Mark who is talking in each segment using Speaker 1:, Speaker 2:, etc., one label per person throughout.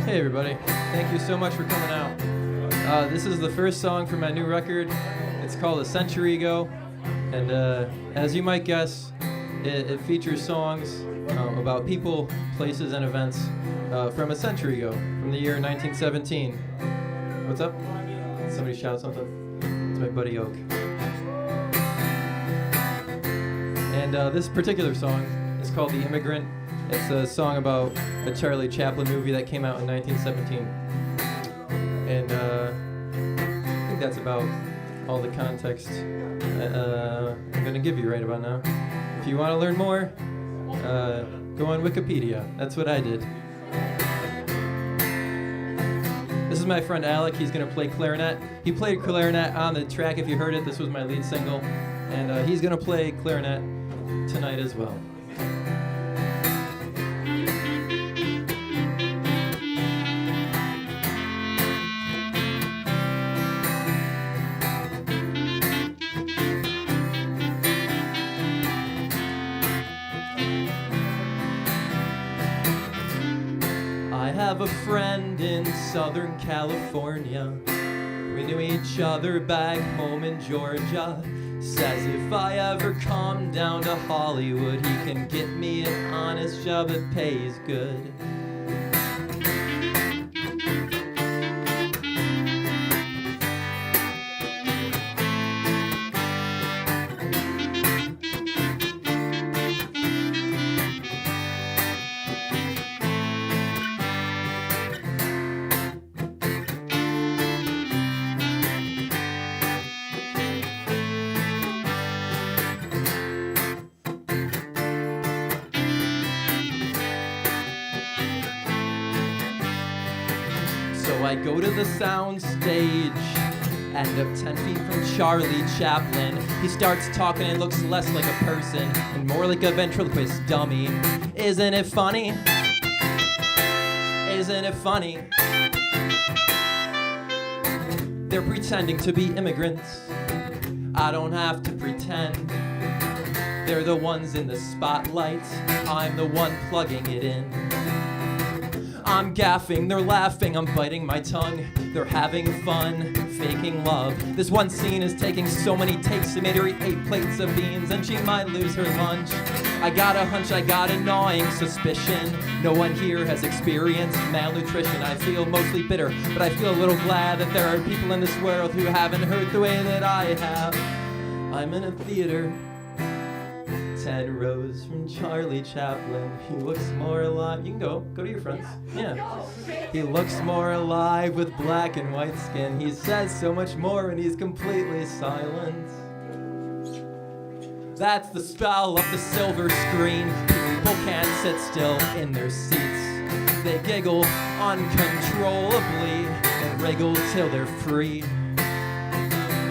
Speaker 1: Hey everybody, thank you so much for coming out. This is the first song from my new record. It's called A Century Ago, and as you might guess, it features songs about people, places, and events from a century ago, from the year 1917. What's up? Somebody shout something? It's my buddy Oak. And this particular song is called The Immigrant. It's a song about a Charlie Chaplin movie that came out in 1917. And I think that's about all the context I'm going to give you right about now. If you want to learn more, go on Wikipedia. That's what I did. This is my friend Alec. He's going to play clarinet. He played clarinet on the track, if you heard it. This was my lead single. And he's going to play clarinet tonight as well. I have a friend in Southern California. We knew each other back home in Georgia. Says if I ever come down to Hollywood, he can get me an honest job that pays good. I go to the sound stage, end up 10 feet from Charlie Chaplin. He starts talking and looks less like a person and more like a ventriloquist dummy. Isn't it funny? Isn't it funny? They're pretending to be immigrants. I don't have to pretend. They're the ones in the spotlight. I'm the one plugging it in. I'm gaffing, they're laughing, I'm biting my tongue. They're having fun, faking love. This one scene is taking so many takes, it made her eat 8 plates of beans and she might lose her lunch. I got a hunch, I got a gnawing suspicion. No one here has experienced malnutrition. I feel mostly bitter, but I feel a little glad that there are people in this world who haven't heard the way that I have. I'm in a theater 10 rows from Charlie Chaplin. He looks more alive. You can go to your friends. Yeah. He looks more alive with black and white skin. He says so much more and he's completely silent. That's the spell of the silver screen. People can't sit still in their seats. They giggle uncontrollably and wriggle till they're free.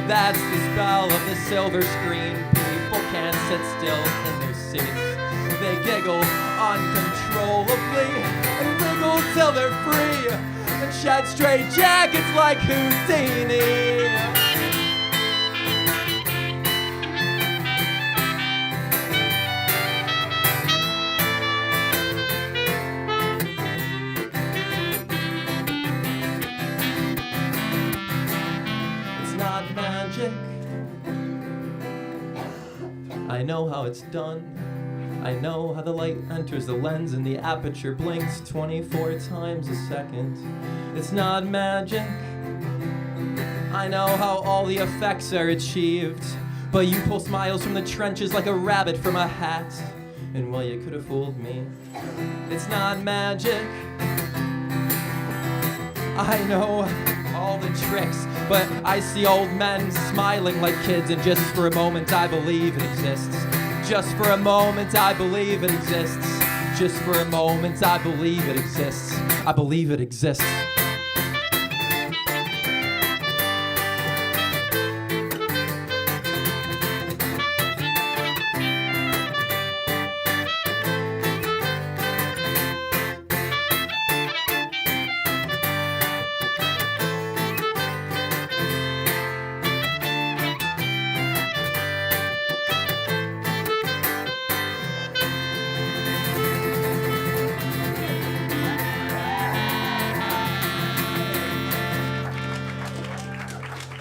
Speaker 1: That's the spell of the silver screen. People can't sit still in their seats. They giggle uncontrollably and wriggle till they're free and shed straight jackets like Houdini. It's not magic. I know how it's done. I know how the light enters the lens and the aperture blinks 24 times a second. It's not magic. I know how all the effects are achieved, but you pull smiles from the trenches like a rabbit from a hat. And well, you could have fooled me. It's not magic. I know all the tricks, but I see old men smiling like kids, and just for a moment I believe it exists. Just for a moment I believe it exists. Just for a moment I believe it exists. I believe it exists.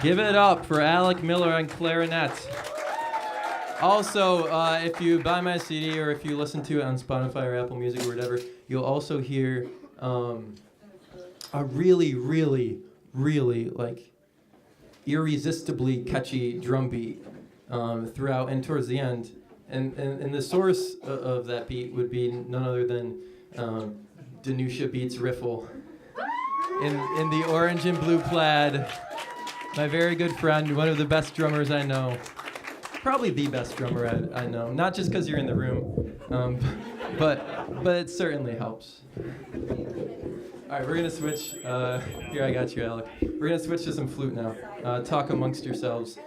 Speaker 1: Give it up for Alec Miller on clarinet. Also, if you buy my CD or if you listen to it on Spotify or Apple Music or whatever, you'll also hear a really, really, really like irresistibly catchy drum beat throughout and towards the end. And the source of that beat would be none other than Danusha Beats Riffle in the orange and blue plaid. My very good friend, one of the best drummers I know. Probably the best drummer I know. Not just because you're in the room, but it certainly helps. All right, we're going to switch. Here, I got you, Alec. We're going to switch to some flute now. Talk amongst yourselves,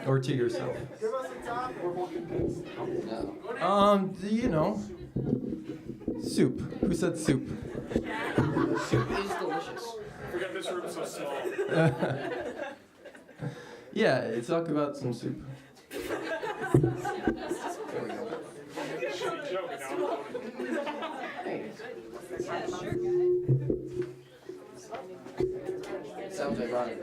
Speaker 1: or to yourself. You know, soup. Who said soup?
Speaker 2: Soup is delicious.
Speaker 3: Forget this room so small.
Speaker 1: Yeah, talk about some soup.
Speaker 3: Shitty joke,
Speaker 2: Sounds ironic.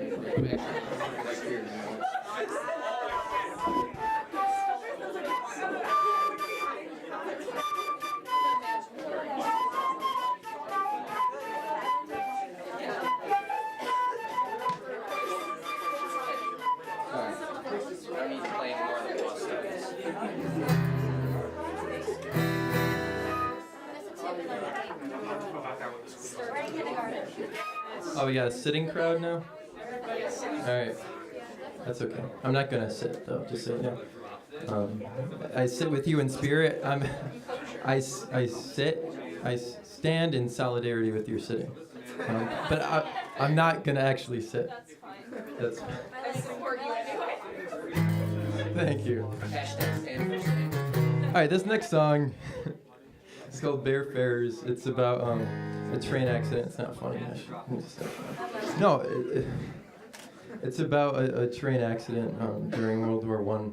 Speaker 1: Oh, we got a sitting crowd now? Alright. That's okay. I'm not gonna sit, though, just so you know. I sit with you in spirit. I stand in solidarity with your sitting. But I'm not gonna actually sit. That's fine. Thank you. Alright, this next song is called Bear Farers. It's about a train accident. It's not funny. No, it's about a train accident during World War I.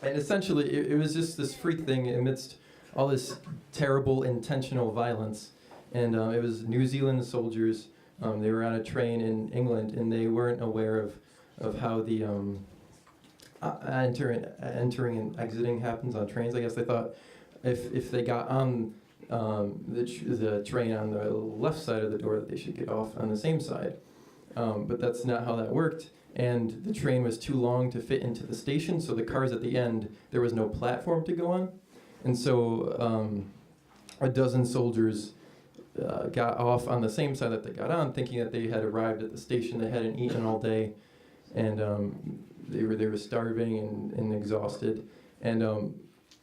Speaker 1: And essentially, it was just this freak thing amidst all this terrible intentional violence. And it was New Zealand soldiers. They were on a train in England, and they weren't aware of how the entering and exiting happens on trains. I guess they thought if they got on the train on the left side of the door that they should get off on the same side. But that's not how that worked. And the train was too long to fit into the station, so the cars at the end, there was no platform to go on. And so a dozen soldiers got off on the same side that they got on, thinking that they had arrived at the station. They hadn't eaten all day, and they were starving and exhausted. And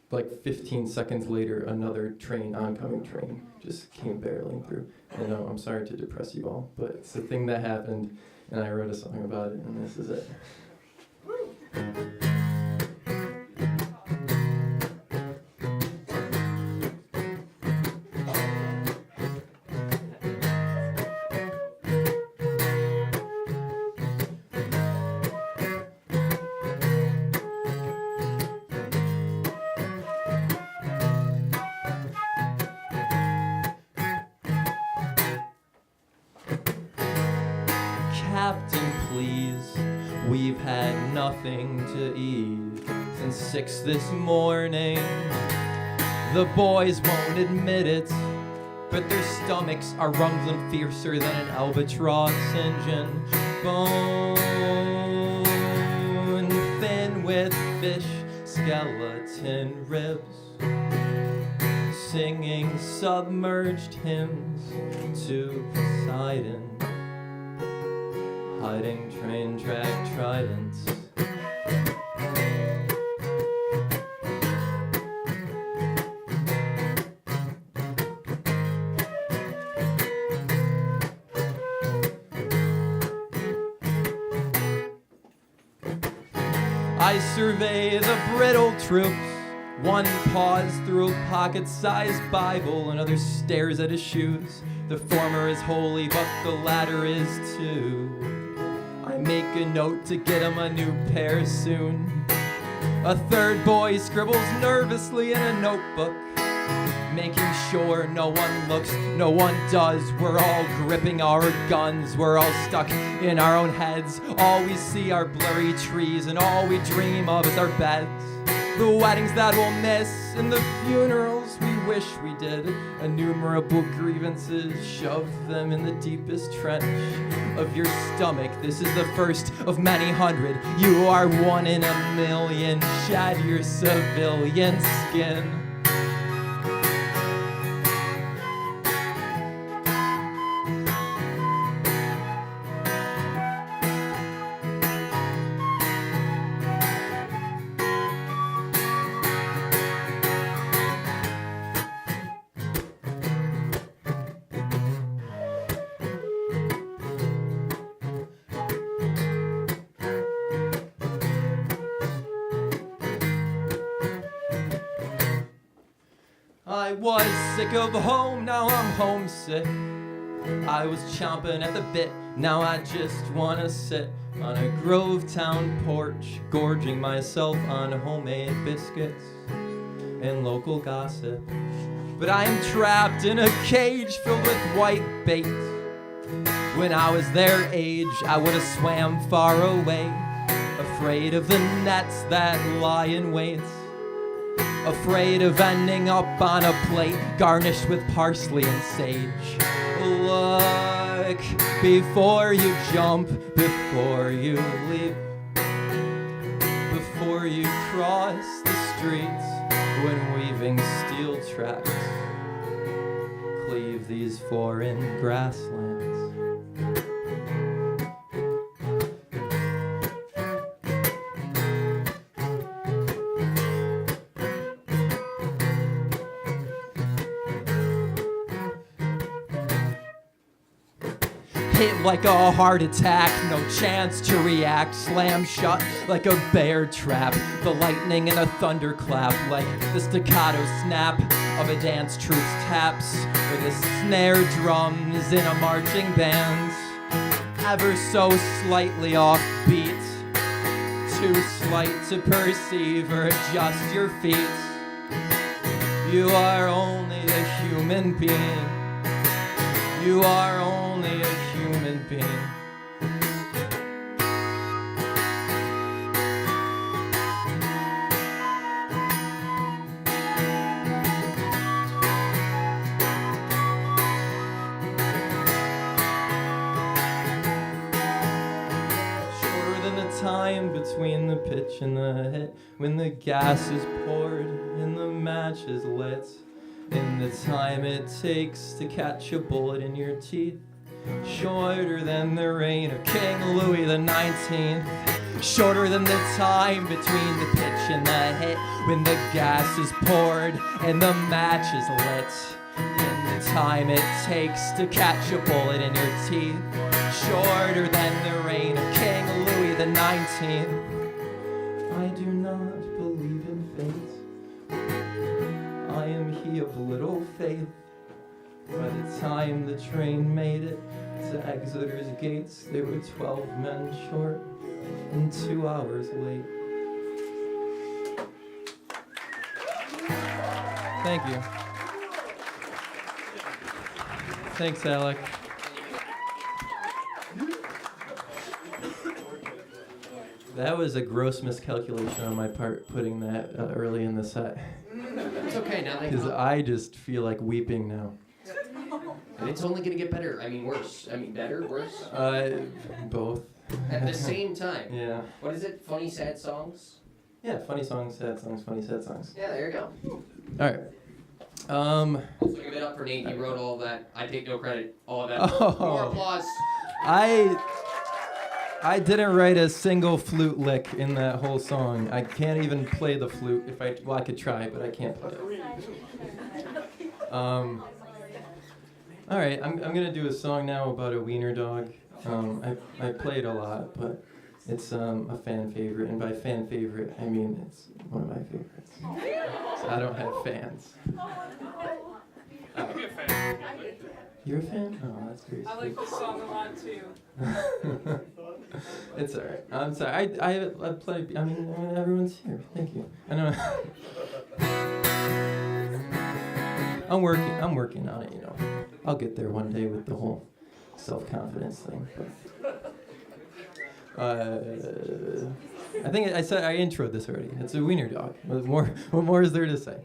Speaker 1: like 15 seconds later, another oncoming train, just came barreling through. And I'm sorry to depress you all, but it's a thing that happened, and I wrote a song about it, and this is it. Captain, please, we've had nothing to eat since 6 this morning. The boys won't admit it, but their stomachs are rumbling fiercer than an albatross engine. Bone thin with fish skeleton ribs, singing submerged hymns to Poseidon, hiding train track tridents. I survey the brittle troops. One paws through a pocket-sized Bible, another stares at his shoes. The former is holy, but the latter is too. I make a note to get him a new pair soon. A third boy scribbles nervously in a notebook. making sure no one looks, no one does. We're all gripping our guns, we're all stuck in our own heads. All we see are blurry trees, and all we dream of is our beds. The weddings that we'll miss, and the funerals we wish we did. Innumerable grievances, shove them in the deepest trench of your stomach. This is the first of many hundred. You are one in a million. Shed your civilian skin. I was sick of home, now I'm homesick. I was chomping at the bit, now I just wanna sit on a Grovetown porch, gorging myself on homemade biscuits and local gossip. But I am trapped in a cage filled with white bait. When I was their age, I would have swam far away, afraid of the nets that lie in wait. Afraid of ending up on a plate garnished with parsley and sage. Look before you jump, before you leap, before you cross the streets. When weaving steel tracks, cleave these foreign grasslands. Hit like a heart attack, no chance to react. Slam shut like a bear trap. The lightning and a thunderclap, like the staccato snap of a dance troupe's taps, or the snare drums in a marching band. Ever so slightly off beat, too slight to perceive or adjust your feet. You are only a human being. You are only a human being. Shorter than the time between the pitch and the hit, when the gas is poured and the match is lit. In the time it takes to catch a bullet in your teeth. Shorter than the reign of King Louis the 19th. Shorter than the time between the pitch and the hit, when the gas is poured and the match is lit. In the time it takes to catch a bullet in your teeth. Shorter than the reign of King Louis the 19th. I do not believe in fate. I am he of little faith. By the time the train made it to Exeter's gates, there were 12 men short and 2 hours late. Thank you. Thanks, Alec. That was a gross miscalculation on my part, putting that early in the set.
Speaker 2: It's okay now.
Speaker 1: Because I just feel like weeping now.
Speaker 2: And it's only gonna get better. I mean, worse. I mean, better, worse.
Speaker 1: Both.
Speaker 2: At the same time.
Speaker 1: Yeah.
Speaker 2: What is it? Funny, sad songs?
Speaker 1: Yeah, funny songs, sad songs, funny, sad songs.
Speaker 2: Yeah, there you go.
Speaker 1: All right.
Speaker 2: Let's give it up for Nate. He wrote all of that. I take no credit. All of that.
Speaker 1: Oh.
Speaker 2: More applause.
Speaker 1: I didn't write a single flute lick in that whole song. I can't even play the flute. I could try, but I can't play it. All right, I'm gonna do a song now about a wiener dog. I play it a lot, but it's a fan favorite, and by fan favorite I mean it's one of my favorites. So I don't have fans.
Speaker 3: I'm a fan.
Speaker 1: You're a fan? Oh, that's great.
Speaker 3: I like this song a lot too.
Speaker 1: It's alright. I'm sorry. I play. I mean, everyone's here. Thank you. I know. I'm working on it, you know. I'll get there one day with the whole self-confidence thing. I think I introed this already. It's a wiener dog. What more is there to say?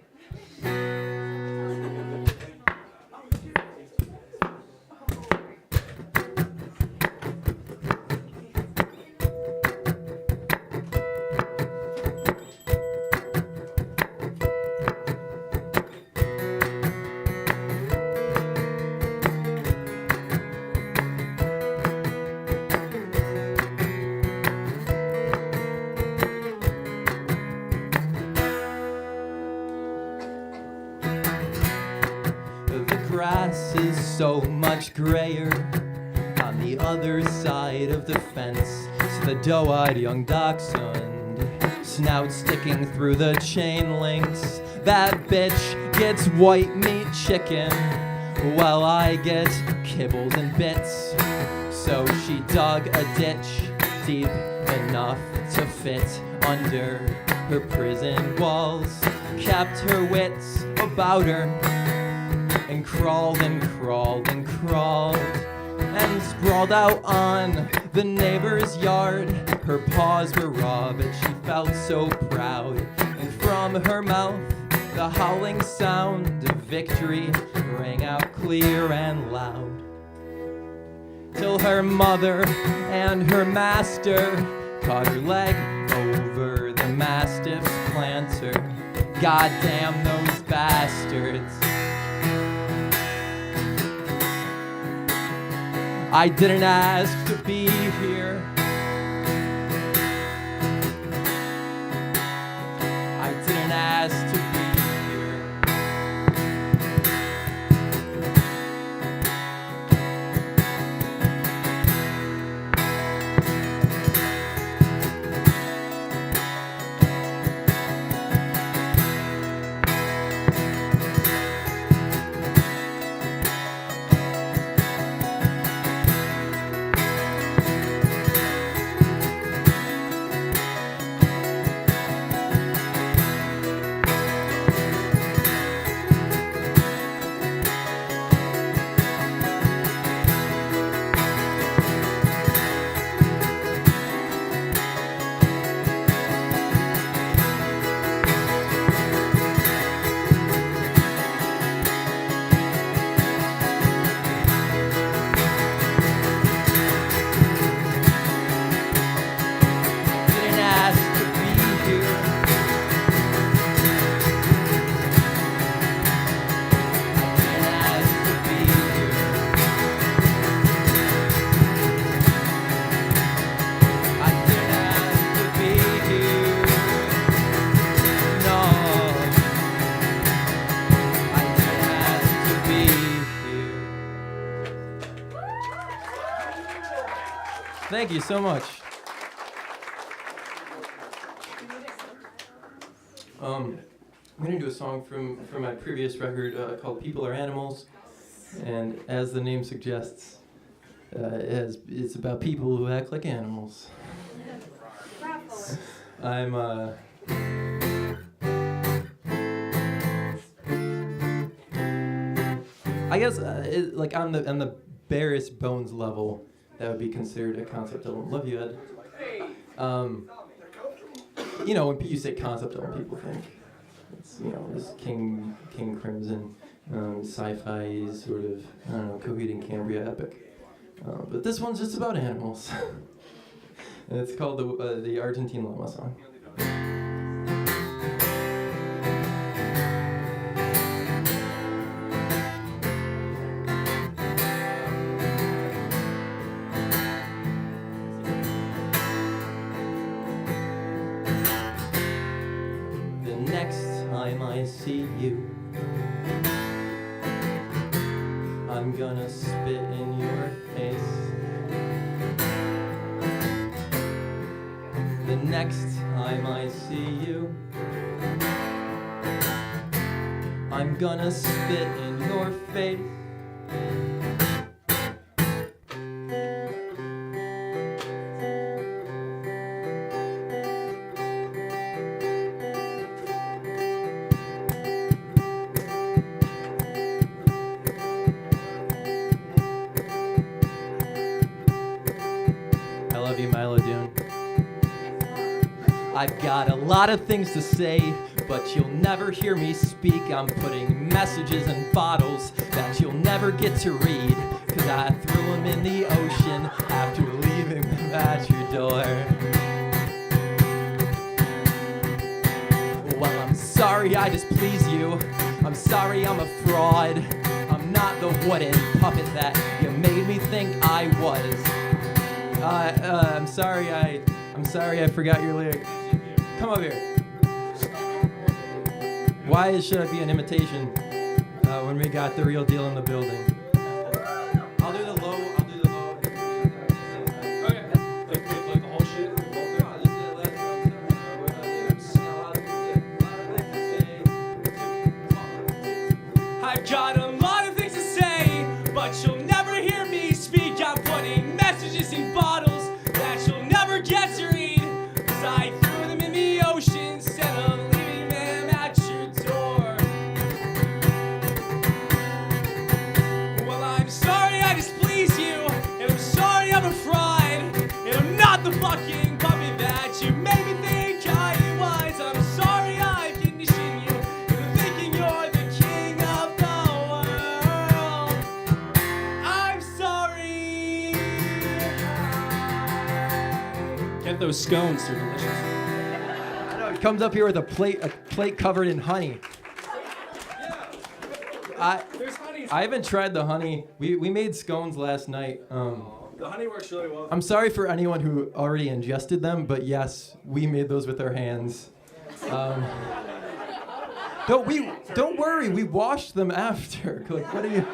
Speaker 1: Grass is so much grayer on the other side of the fence. So the doe-eyed young dachshund, snout sticking through the chain links. That bitch gets white meat chicken while I get kibbles and bits. So she dug a ditch deep enough to fit under her prison walls, kept her wits about her, and crawled and crawled and crawled and sprawled out on the neighbor's yard. Her paws were raw, but she felt so proud. And from her mouth, the howling sound of victory rang out clear and loud. Till her mother and her master caught her leg over the mastiff's planter. Goddamn those bastards. I didn't ask to be here. I didn't ask to be here. Thank you so much. I'm going to do a song from my previous record called People Are Animals. And as the name suggests, it's about people who act like animals. I'm I guess like on the barest bones level, that would be considered a concept album. Love you, Ed. You know, when you say concept album, people think it's, you know, this King Crimson, sci-fi sort of, I don't know, Coheed and Cambria epic. But this one's just about animals. And it's called the Argentine Llama song. I see you, I'm gonna spit in your face. The next time I see you, I'm gonna spit in your face. I've got a lot of things to say, but you'll never hear me speak. I'm putting messages in bottles that you'll never get to read, 'cause I threw them in the ocean after leaving them at your door. Well, I'm sorry I displease you. I'm sorry I'm a fraud. I'm not the wooden puppet that you made me think I was. I'm sorry I forgot your lyric. Come over here. Why should I be an imitation when we got the real deal in the building? I'll do the low.
Speaker 3: Okay. Like the whole shit. I've got a lot of things to say, but you'll never hear me speak. I'm putting messages in bottles that you'll never get to read, 'cause I threw them in the ocean instead of leaving them at your door. Well, I'm sorry I displease you, and I'm sorry I'm a fraud, and I'm not the fucking puppet that you made me think I was. I'm sorry I've conditioned you into thinking you're the king of the world. I'm sorry. Get those scones, they're delicious.
Speaker 1: I know, he comes up here with a plate covered in honey.
Speaker 3: There's honey.
Speaker 1: I haven't tried the honey. We made scones last night.
Speaker 3: The honey works really well.
Speaker 1: I'm sorry for anyone who already ingested them, but yes, we made those with our hands. Don't worry, we washed them after. Like, what are you?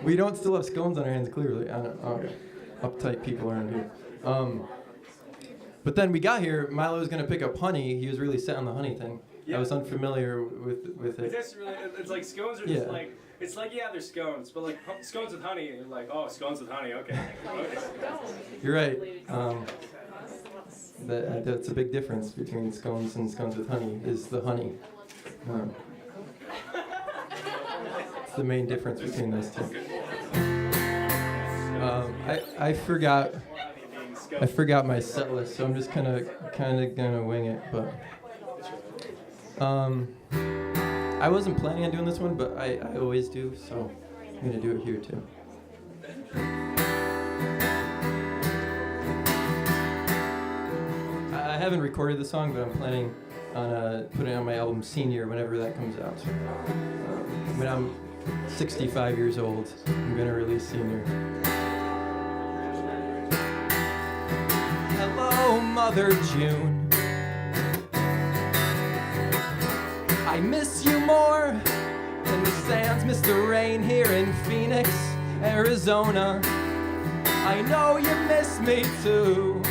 Speaker 1: We don't still have scones on our hands, clearly. I don't. Okay. Uptight people around here. But then we got here. Milo was gonna pick up honey. He was really set on the honey thing.
Speaker 3: Yeah.
Speaker 1: I was unfamiliar with
Speaker 3: It's
Speaker 1: it.
Speaker 3: just really, it's like scones are
Speaker 1: Yeah.
Speaker 3: just like, it's like, yeah, they're scones, but like scones with honey, and you're like, oh, scones with honey, okay.
Speaker 1: You're right. That's a big difference between scones and scones with honey, is the honey. It's the main difference between those two. I forgot my set list, so I'm just kind of gonna wing it. But I wasn't planning on doing this one, but I always do, so I'm gonna do it here too. I haven't recorded the song, but I'm planning on putting it on my album Senior whenever that comes out. When I'm 65 years old, I'm gonna release Senior. Hello, Mother June. I miss you more than the sands miss the rain here in Phoenix, Arizona. I know you miss me too.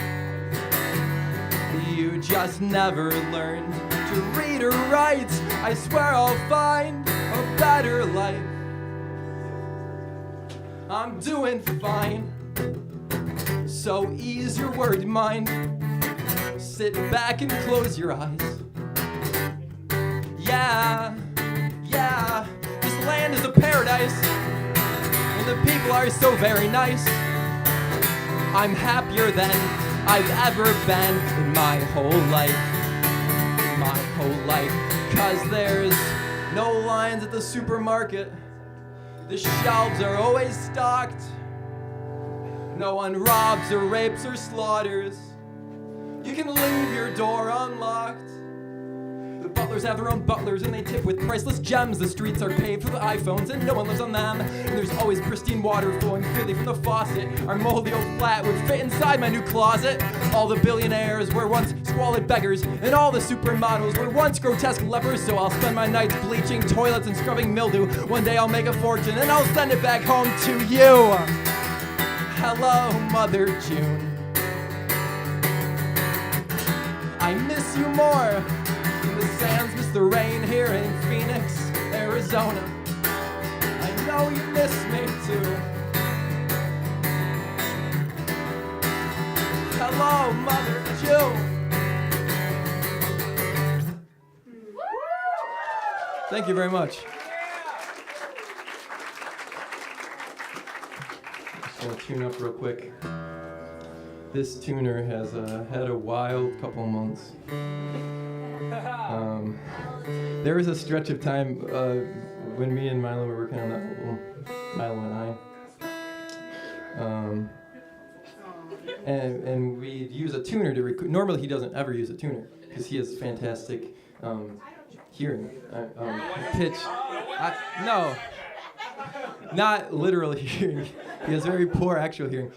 Speaker 1: You just never learned to read or write. I swear I'll find a better life. I'm doing fine. So ease your worried mind. Sit back and close your eyes. Yeah, this land is a paradise, and the people are so very nice. I'm happier than I've ever been in my whole life. Cause there's no lines at the supermarket. The shelves are always stocked. No one robs or rapes or slaughters. You can leave your door unlocked. The butlers have their own butlers and they tip with priceless gems. The streets are paved for the iPhones and no one lives on them. And there's always pristine water flowing freely from the faucet. Our moldy old flat would fit inside my new closet. All the billionaires were once squalid beggars, and all the supermodels were once grotesque lepers. So I'll spend my nights bleaching toilets and scrubbing mildew. One day I'll make a fortune and I'll send it back home to you. Hello, Mother June. I miss you more. The sands miss the rain here in Phoenix, Arizona. I know you miss me too. Hello, Mother June. Thank you very much. Just gonna tune up real quick. this tuner has had a wild couple of months. There was a stretch of time when me and Milo were working on that album, Milo and I. And we'd use a tuner to record. Normally he doesn't ever use a tuner because he has fantastic hearing, pitch. No, not literal hearing. He has very poor actual hearing.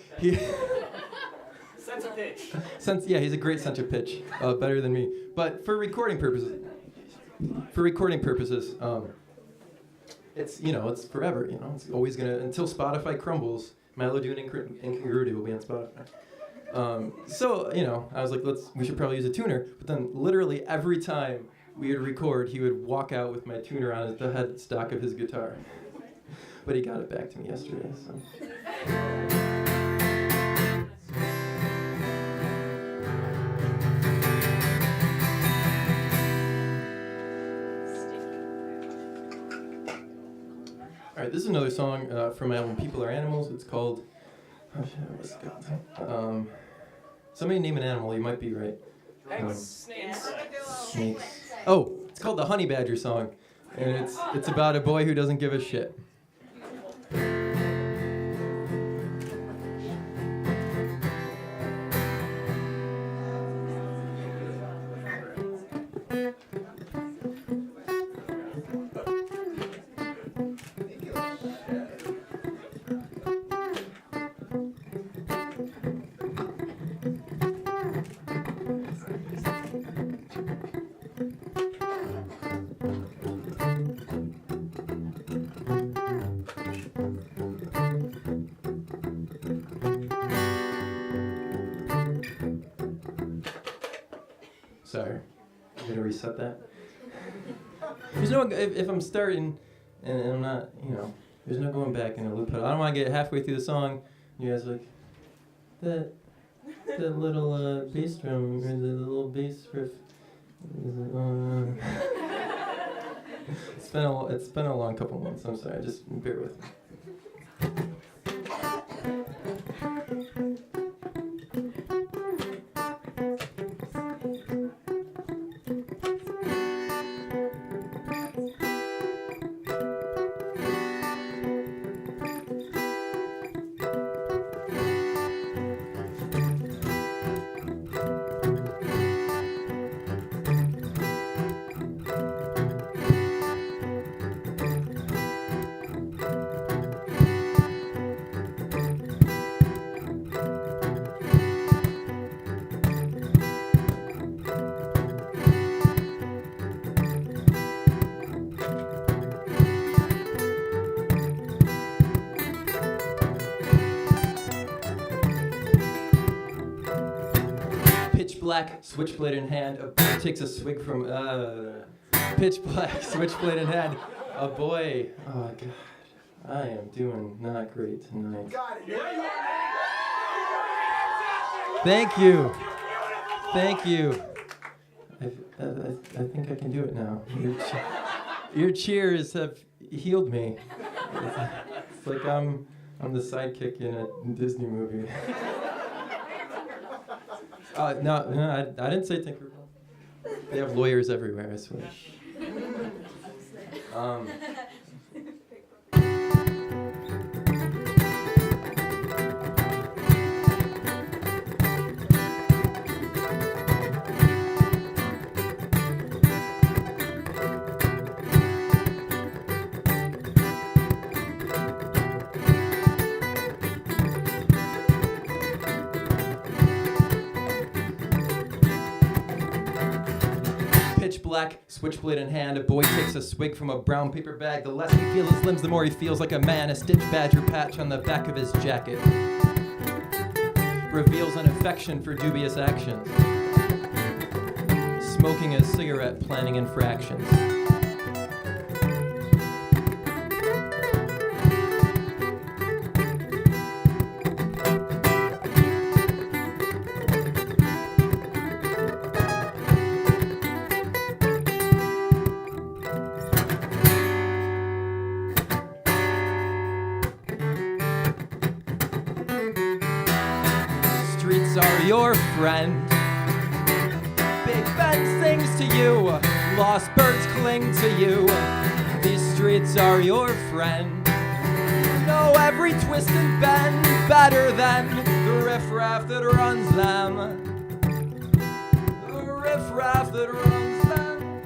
Speaker 3: Sense of pitch.
Speaker 1: He's a great sense of pitch, better than me. But for recording purposes, it's forever. It's always gonna until Spotify crumbles. Milo doing Incongruity will be on Spotify. I was like, we should probably use a tuner. But then literally every time we would record, he would walk out with my tuner on the headstock of his guitar. But he got it back to me yesterday, so. All right, this is another song from my album People Are Animals. It's called, what's it called? Somebody name an animal, you might be right.
Speaker 3: Snakes.
Speaker 1: Snakes. Oh, it's called the Honey Badger song. And it's about a boy who doesn't give a shit. Sorry, I'm gonna reset that. There's no, if I'm starting and I'm not, there's no going back in a loop pedal. I don't want to get halfway through the song, and you guys are like, that little bass drum, or the little bass riff. It's been a long couple months. I'm sorry, just bear with me. Black, switchblade in hand, a boy takes a swig from, pitch black, switchblade in hand, a boy, oh God, I am doing not great tonight. Thank you. I think I can do it now. Your cheers have healed me. It's like I'm the sidekick in a Disney movie. No, I didn't say Tinkerbell. They have lawyers everywhere, I swear. Black, switchblade in hand, a boy takes a swig from a brown paper bag. The less he feels his limbs, the more he feels like a man. A stitch badger patch on the back of his jacket reveals an affection for dubious actions. Smoking a cigarette, planning infractions. Streets are your friend. Big Ben sings to you, lost birds cling to you. These streets are your friend. You know every twist and bend better than the riffraff that runs them. The riffraff that runs them.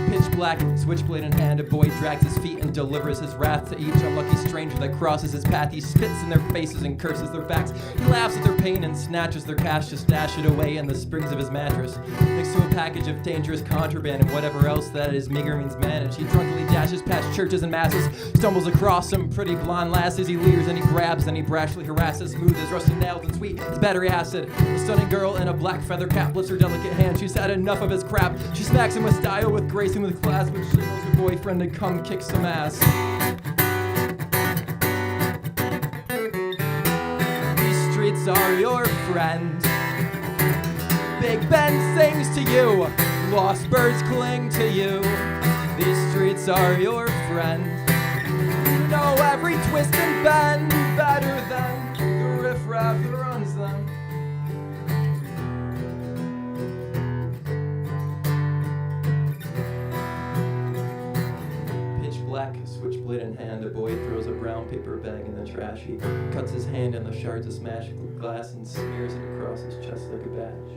Speaker 1: Pitch black, switchblade in hand, a boy drags his feet and delivers his wrath to each unlucky stranger that crosses his path. He spits in their faces and curses their backs. He laughs at their pain and snatches their cash to stash it away in the springs of his mattress, next to a package of dangerous contraband and whatever else that his meager means manage. He drunkenly dashes past churches and masses, stumbles across some pretty blonde lasses. He leers and he grabs and he brashly harasses, smooth as rusty nails and sweet as battery acid. A stunning girl in a black feather cap lifts her delicate hand. She's had enough of his crap. She smacks him with style, with grace and with class, which signals her boyfriend to come kick some ass. These streets are your friend. Big Ben sings to you, lost birds cling to you. These streets are your friend. You know every twist and bend better than the riffraff that runs them. Black, switchblade in hand, a boy throws a brown paper bag in the trash. He cuts his hand in the shards of smashed glass and smears it across his chest like a badge.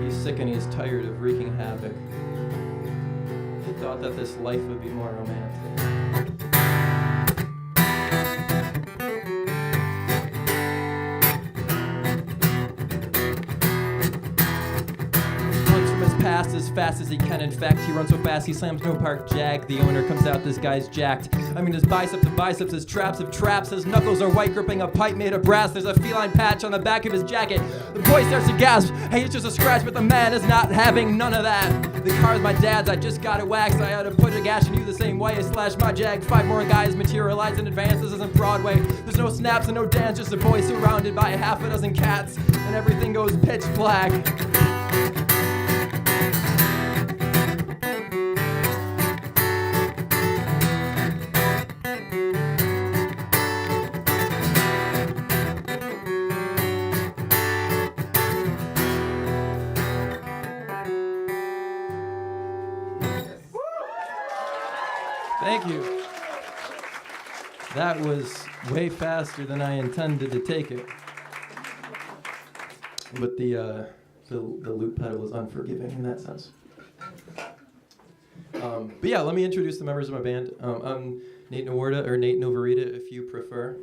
Speaker 1: He's sick and he's tired of wreaking havoc. He thought that this life would be more romantic. As fast as he can. In fact, he runs so fast he slams no park jag. The owner comes out, this guy's jacked. I mean, his biceps of biceps, his traps of traps. His knuckles are white, gripping a pipe made of brass. There's a feline patch on the back of his jacket. The boy starts to gasp. Hey, it's just a scratch, but the man is not having none of that. The car's my dad's, I just got it waxed. I had to put a gash in you the same way I slashed my jag. 5 more guys materialize in advance. This isn't Broadway. There's no snaps and no dance, just a boy surrounded by half a dozen cats. And everything goes pitch black. Thank you. That was way faster than I intended to take it. But the loop pedal was unforgiving in that sense. But yeah, let me introduce the members of my band. I'm Nate Noworyta, or Nate Noworyta if you prefer.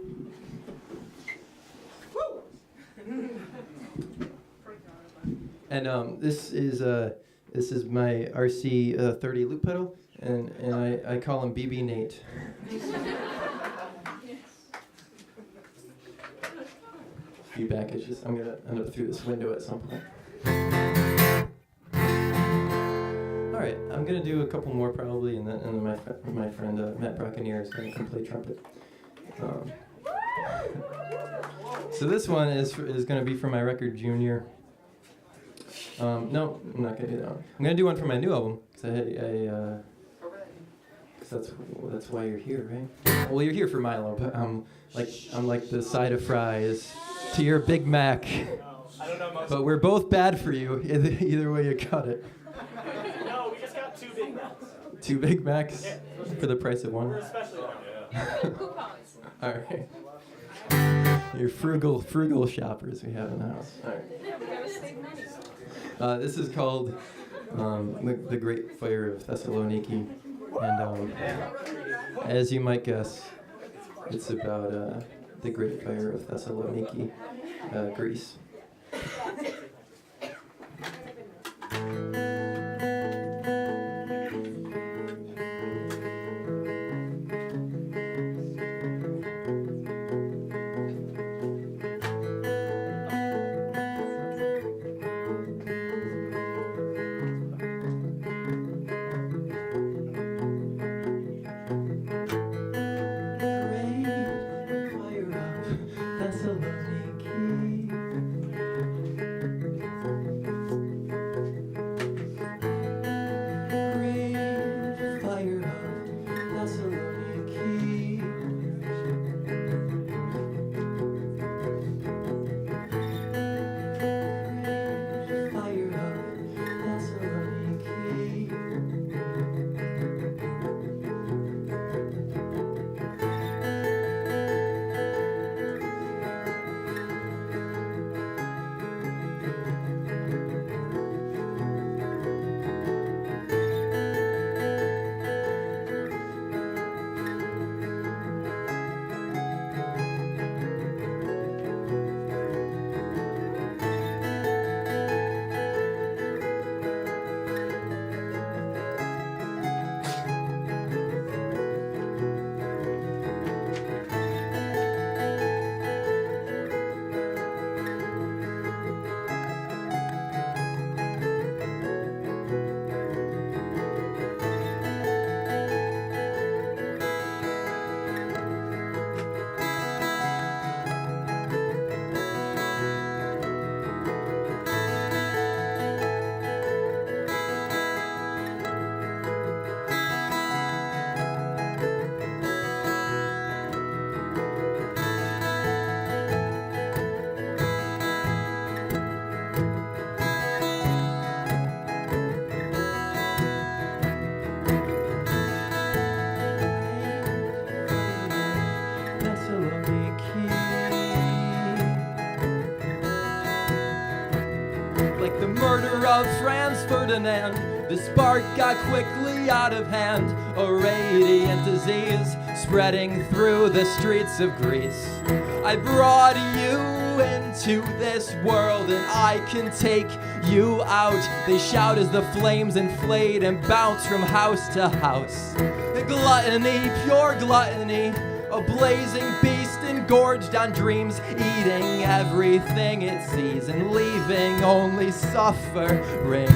Speaker 1: And this is my RC 30 loop pedal. And I call him BB Nate. Feedback is just, I'm going to end up through this window at some point. All right, I'm going to do a couple more probably, and then my friend Matt Brockeneer is going to come play trumpet. So this one is going to be for my record Junior. No, I'm not going to do that one. I'm going to do one for my new album, because that's why you're here, right? Well, you're here for Milo, but I'm like the side of fries to your Big Mac. But we're both bad for you, either way you cut it.
Speaker 4: No, we just got 2 Big Macs.
Speaker 1: 2 Big Macs?
Speaker 4: Yeah.
Speaker 1: For the price of 1?
Speaker 4: We're especially
Speaker 1: All right. You're frugal shoppers we have in the house. All right. This is called The Great Fire of Thessaloniki. And as you might guess, it's about the Great Fire of Thessaloniki, Greece. Like the murder of Franz Ferdinand, the spark got quickly out of hand. A radiant disease spreading through the streets of Greece. I brought you into this world and I can take you out. They shout as the flames inflate and bounce from house to house. Gluttony, pure gluttony, a blazing beast engorged on dreams, eating everything it sees and leaving only suffering.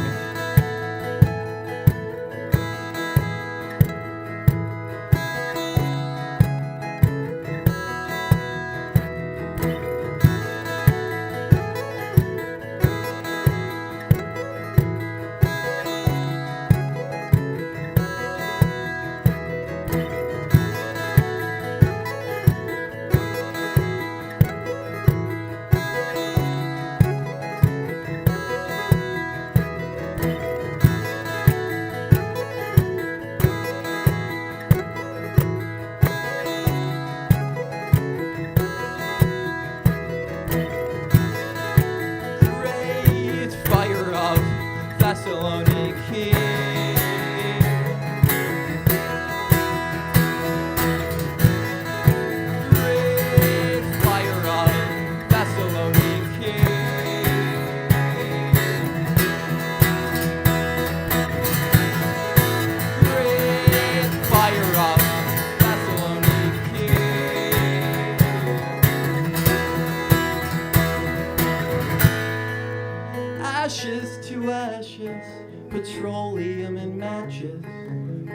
Speaker 1: Ashes to ashes, petroleum and matches,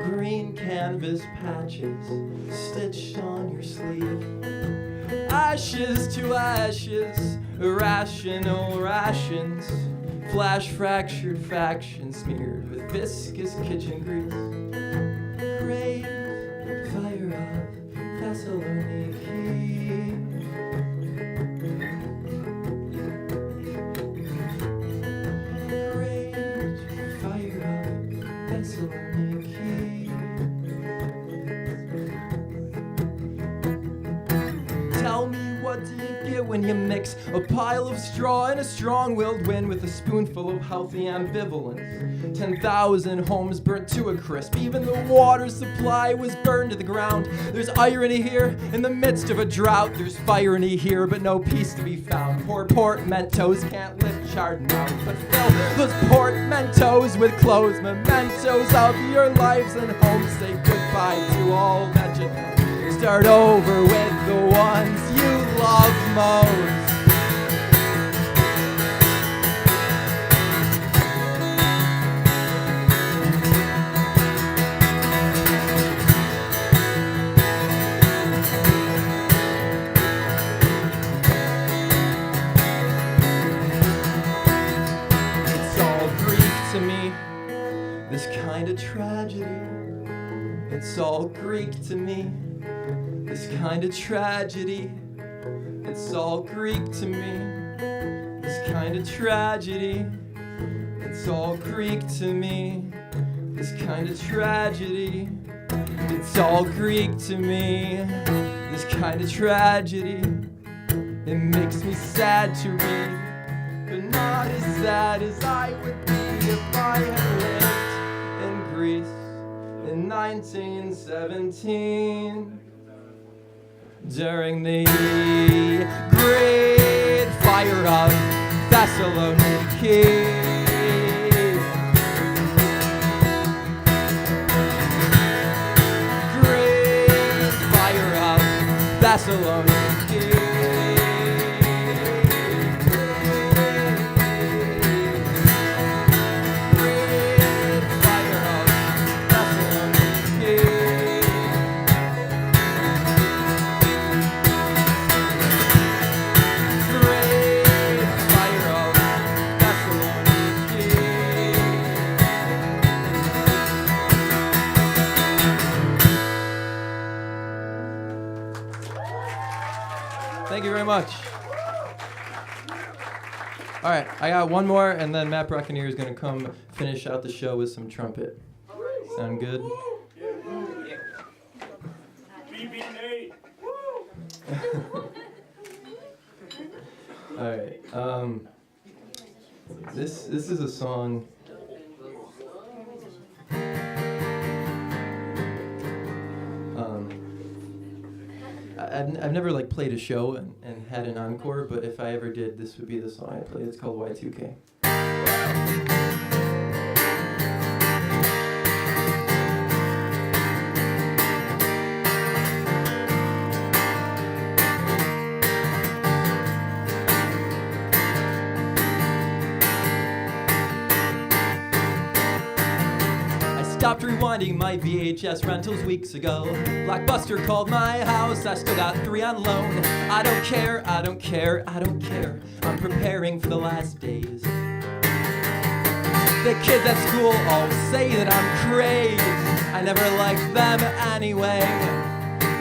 Speaker 1: green canvas patches stitched on your sleeve. Ashes to ashes, irrational rations, flash fractured factions smeared with viscous kitchen grease. Great fire of Thessaloniki. Tell me, what do you get when you mix a pile of straw and a strong-willed wind with a spoonful of healthy ambivalence? 10,000 homes burnt to a crisp. Even the water supply was burned to the ground. There's irony here in the midst of a drought. There's fireny here, but no peace to be found. Poor portmanteaus can't lift charred mouths, but fill those portmanteaus with clothes, mementos of your lives and homes. Say goodbye to all that you know. Start over with the ones you love most. It's all Greek to me, this kind of tragedy. It's all Greek to me, this kind of tragedy. It's all Greek to me, this kind of tragedy. It's all Greek to me, this kind of tragedy. It's all Greek to me, this kind of tragedy. It makes me sad to read, but not as sad as I would be if I had lived in Greece in 1917. During the great fire of Thessaloniki. Great fire of Thessaloniki. Thank you very much. All right, I got one more, and then Matt Buccaneer is going to come finish out the show with some trumpet. Sound good?
Speaker 4: BB Nate.
Speaker 1: All right. This is a song. I've never like played a show and had an encore, but if I ever did, this would be the song I played. It's called Y2K. Stopped rewinding my VHS rentals weeks ago. Blockbuster called my house, I still got 3 on loan. I don't care, I don't care, I don't care. I'm preparing for the last days. The kids at school all say that I'm crazy. I never liked them anyway.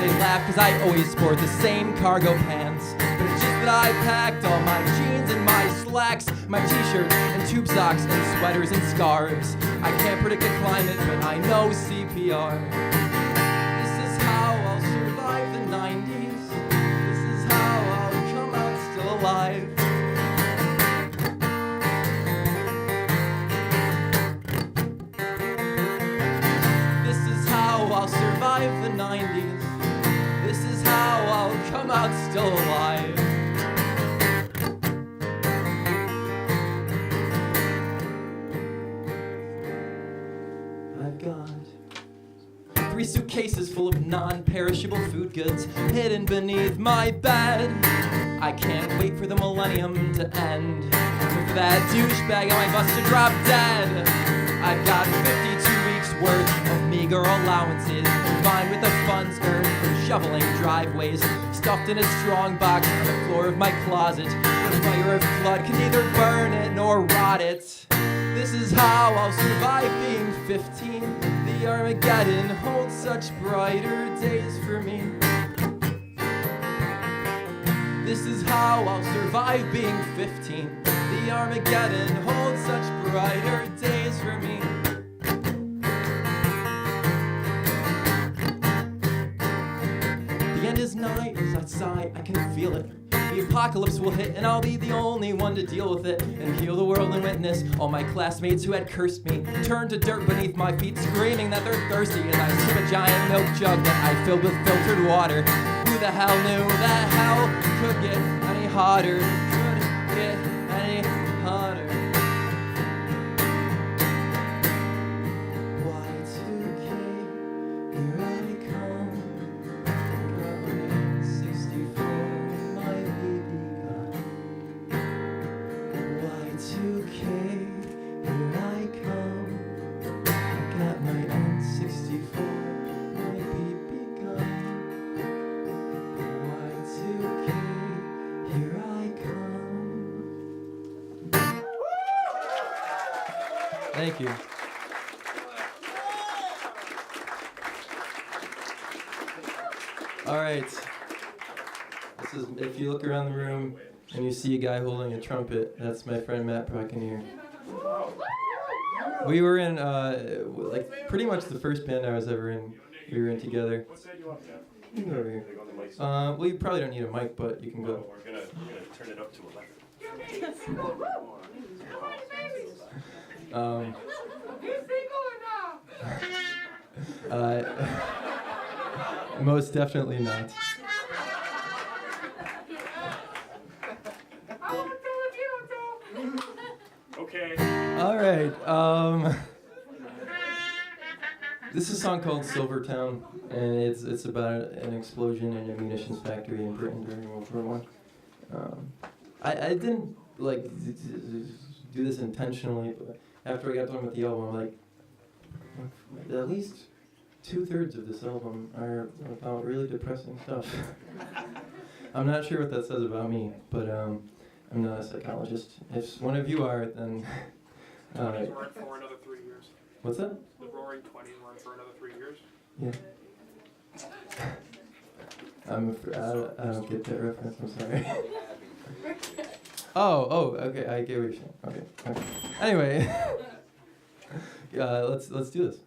Speaker 1: They laugh cause I always sport the same cargo pants. But it's just that I packed all my jeans and my slacks, my t-shirts and tube socks and sweaters and scarves. I can't predict the climate, but I know CPR. This is how I'll survive the 90s. This is how I'll come out still alive. This is how I'll survive the 90s. This is how I'll come out still alive. I've got 3 suitcases full of non-perishable food goods hidden beneath my bed. I can't wait for the millennium to end, for that douchebag on my bus to drop dead. I've got 52 weeks worth of meager allowances, combined with the funds earned from shoveling driveways, stuffed in a strong box on the floor of my closet. The fire of flood can neither burn it nor rot it. This is how I'll survive being 15. The Armageddon holds such brighter days for me. This is how I'll survive being 15. The Armageddon holds such brighter days for me. The end is nigh as I sigh, I can feel it. The apocalypse will hit and I'll be the only one to deal with it and heal the world and witness all my classmates who had cursed me turn to dirt beneath my feet, screaming that they're thirsty as I sip a giant milk jug that I filled with filtered water. Who the hell knew that hell could get any hotter? Could get any hotter? Y2K, here I come. Got my 64 in my baby gun. Y2K, here I come. I got my N64, my baby gun. Y2K, here I come. Thank you. All right. This is, if you look around the room and you see a guy holding a trumpet, that's my friend Matt Proconier. We were in, like, pretty much the first band I was ever in. We were in together.
Speaker 4: What side you want, Jeff?
Speaker 1: You can go over here.
Speaker 4: They go on the mic side.
Speaker 1: Well, you probably don't need a mic, but you can go.
Speaker 4: We're gonna turn it up to 11.
Speaker 1: Most definitely not.
Speaker 4: Okay.
Speaker 1: All right. This is a song called Silvertown, and it's about an explosion in a munitions factory in Britain during World War I. I didn't like do this intentionally, but after I got done with the album, I'm like, at least 2/3 of this album are about really depressing stuff. I'm not sure what that says about me, but I'm not a psychologist. If one of you are, then.
Speaker 5: 20s run for another 3 years.
Speaker 1: What's that?
Speaker 5: The Roaring 20s run for another 3 years.
Speaker 1: Yeah. I don't get that reference. I'm sorry. Oh, okay. I get what you're saying. Okay. Anyway, let's do this.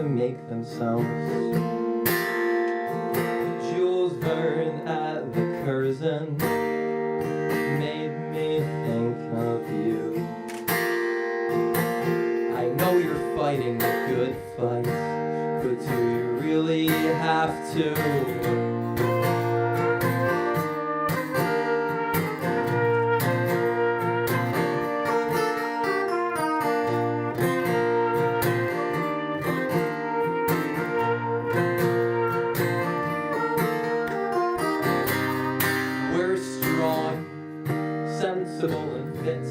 Speaker 1: make themselves. Jules Verne at the Curzon made me think of you. I know you're fighting the good fight, but do you really have to? We're strong, sensible and fit.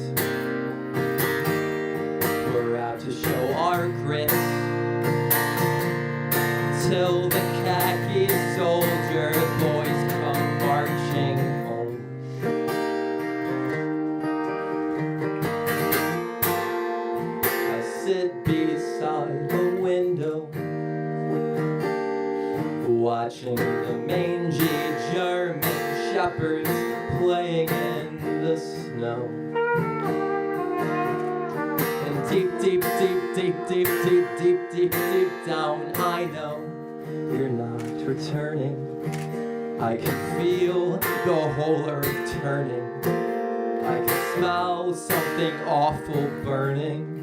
Speaker 1: We're out to show our grit. Till the khaki soldier boys come marching home. I sit beside the window, watching the mangy German shepherds playing in the snow. And deep, deep, deep, deep, deep, deep, deep, deep, deep down, I know you're not returning. I can feel the whole earth turning. I can smell something awful burning.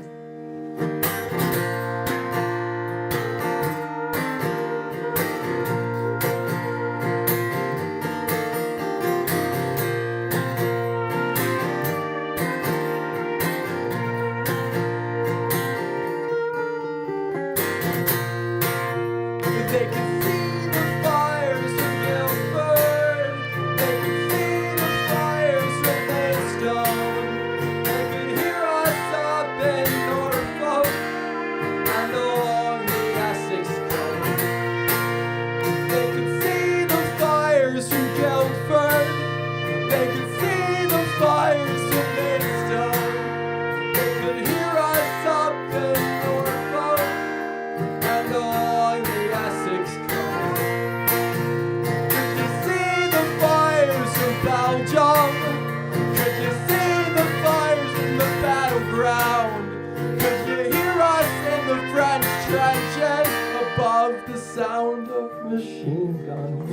Speaker 1: They can see the fires of Guildford. They can see the fires of Maidstone. They can hear us up in Norfolk and along the Essex coast. They can see the fires from Guildford. They can see the fires of Maidstone. They can hear us up in Norfolk and along the Essex coast. Could you see the fires of Belgium? Could you see the fires in the battleground? Could you hear us in the French trenches above the sound of machine guns?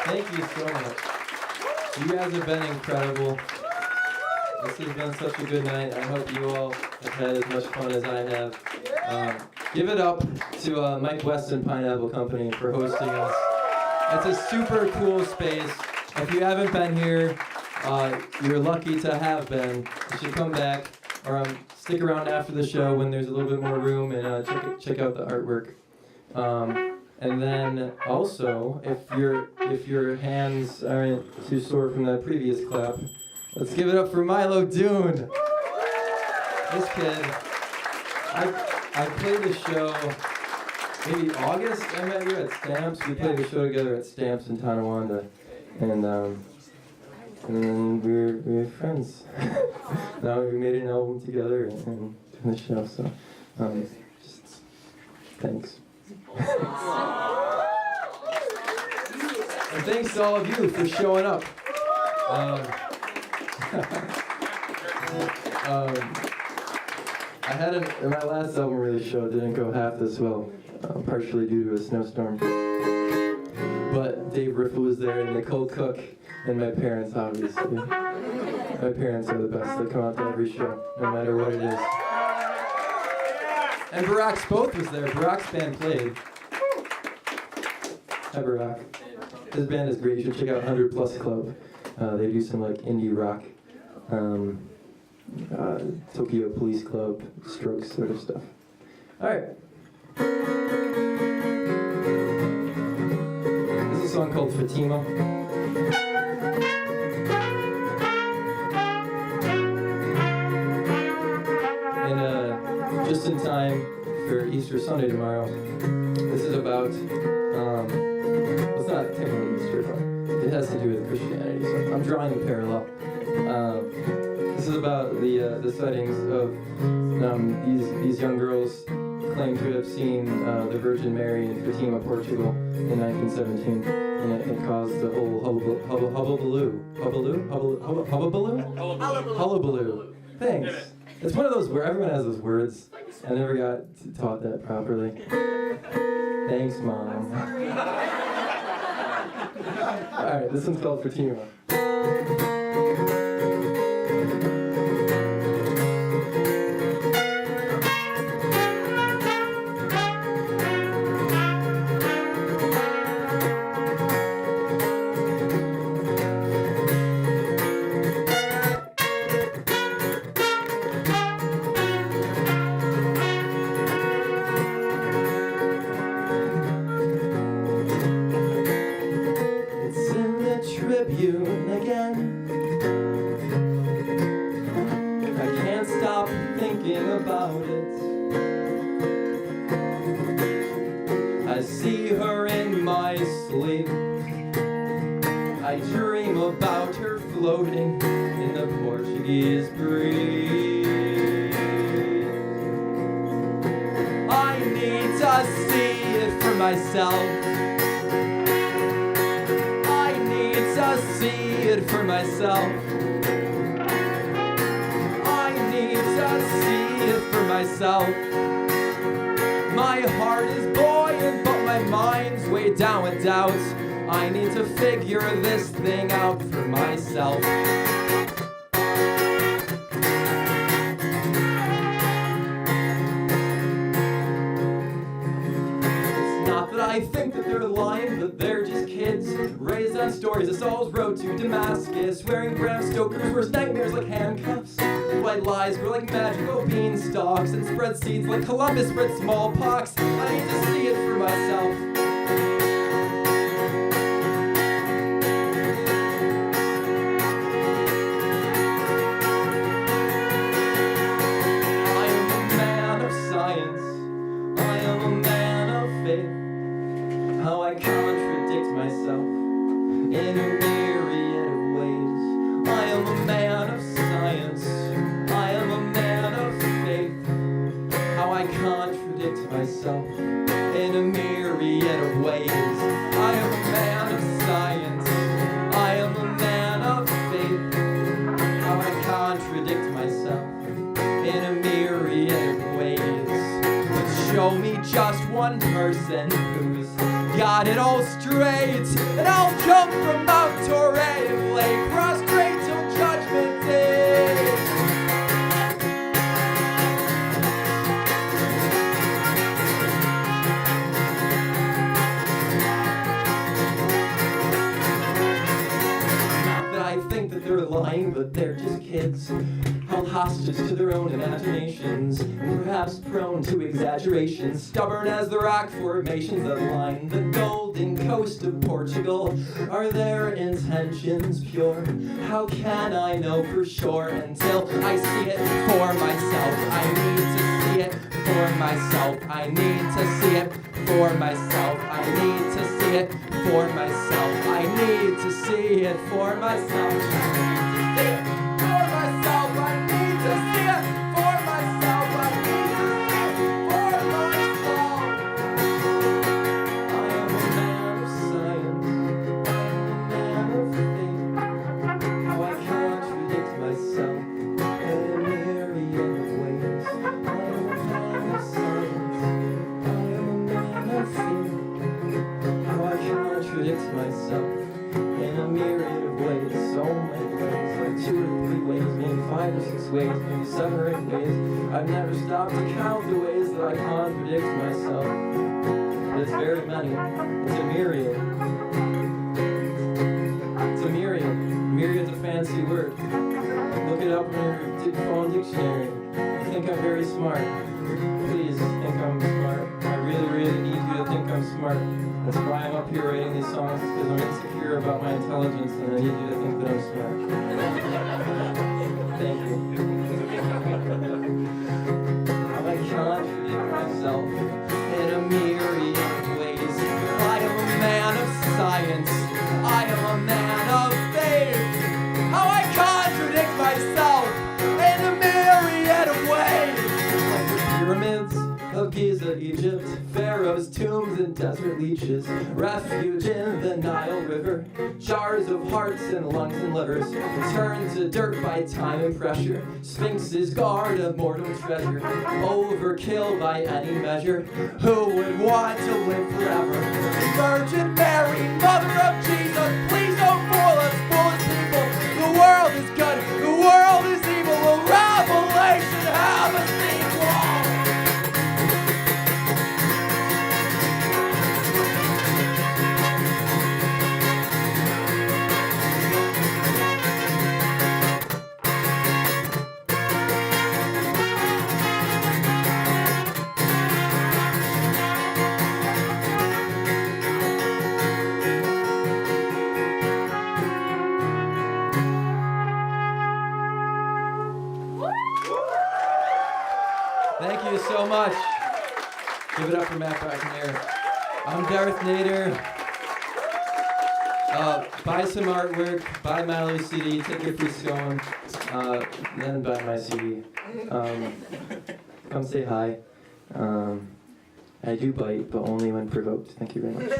Speaker 1: Thank you so much. You guys have been incredible. This has been such a good night. I hope you all have had as much fun as I have. Give it up to Mike Weston Pineapple Company for hosting us. It's a super cool space. If you haven't been here, you're lucky to have been. You should come back or stick around after the show when there's a little bit more room and check out the artwork. And then also, if your hands aren't too sore from that previous clap, let's give it up for Milo Dune. This kid, I played the show maybe August. I met you at Stamps. We played the show together at Stamps in Tonawanda, and then we were friends. Now we made an album together and doing the show. So, just thanks. And thanks to all of you for showing up. I had my last album release show didn't go half this well, partially due to a snowstorm. But Dave Riffle was there, and Nicole Cook, and my parents, obviously. My parents are the best. They come out to every show, no matter what it is. And Barack's both was there. Barack's band played. Ever rock. His band is great. You should check out 100 Plus Club. They do some like indie rock, Tokyo Police Club, Strokes sort of stuff. All right. This is a song called Fatima. And just in time for Easter Sunday tomorrow, this is about, it's not technically Easter, but it has to do with Christianity, so I'm drawing a parallel. This is about the sightings of these young girls claim to have seen the Virgin Mary in Fatima, Portugal in 1917, and it caused the whole hullabaloo. Thanks. It's one of those where everyone has those words. I never got taught that properly. Thanks, Mom. Alright, this one's called Fatima. Again, I can't stop thinking about it. I see her in my sleep. I dream about her floating in the Portuguese breeze. I need to see it for myself. See it for myself. I need to see it for myself. My heart is buoyant, but my mind's weighed down with doubts. I need to figure this thing out for myself. I think that they're lying, but they're just kids raised on stories of Saul's road to Damascus, wearing Bram Stoker's worst nightmares like handcuffs. White lies grow like magical beanstalks and spread seeds like Columbus spread smallpox. I need to see it for myself. I am a man of science. I am a man of faith. How I contradict myself in a myriad of ways. I am a man of science. I am a man of faith. How I contradict myself in a myriad of ways. I am a man of science. I am a man of faith. How I contradict myself in a myriad of ways. But show me just one person who's got it all straight, and I'll jump from Mount Torrey and lay prostrate till judgment day. Not that I think that they're lying, but they're just kids, held hostage to their own imaginations, and perhaps prone to exaggeration, stubborn as the rock formations that line the golden coast of Portugal. Are their intentions pure? How can I know for sure until I see it for myself? I need to see it for myself. I need to see it for myself. I need to see it for myself. I need to see it for myself. Myself in a myriad of ways, so many ways, like 2 or 3 ways, maybe 5 or 6 ways, maybe 7 or 8 ways. I've never stopped to count the ways that I contradict myself but it's very many. It's a myriad. It's a myriad. Myriad's a fancy word. Look it up in your phone dictionary. You think I'm very smart. Please think I'm smart. I really, really need you to think I'm smart. That's why I'm up here writing these songs, because I'm insecure about my intelligence and I need you to think that I'm smart. Thank you. I contradict myself in a myriad of ways. I am a man of science. I am a man of faith. How I contradict myself in a myriad of ways. Like the pyramids of Giza, Egypt, pharaohs, tombs, and desert leeches, refuge in the Nile River, jars of hearts and lungs and livers, turned to dirt by time and pressure, sphinxes guard a mortal treasure, overkill by any measure, who would want to live forever? Virgin Mary, Mother of Jesus, please don't fool us, foolish people. The world is good, the world is evil, a revelation have a sequel. Thank you so much. Give it up for Matt Buccaneer. I'm Darth Nater. Buy some artwork, buy Mallory's CD, take your free scone, then buy my CD. Come say hi. I do bite, but only when provoked. Thank you very much.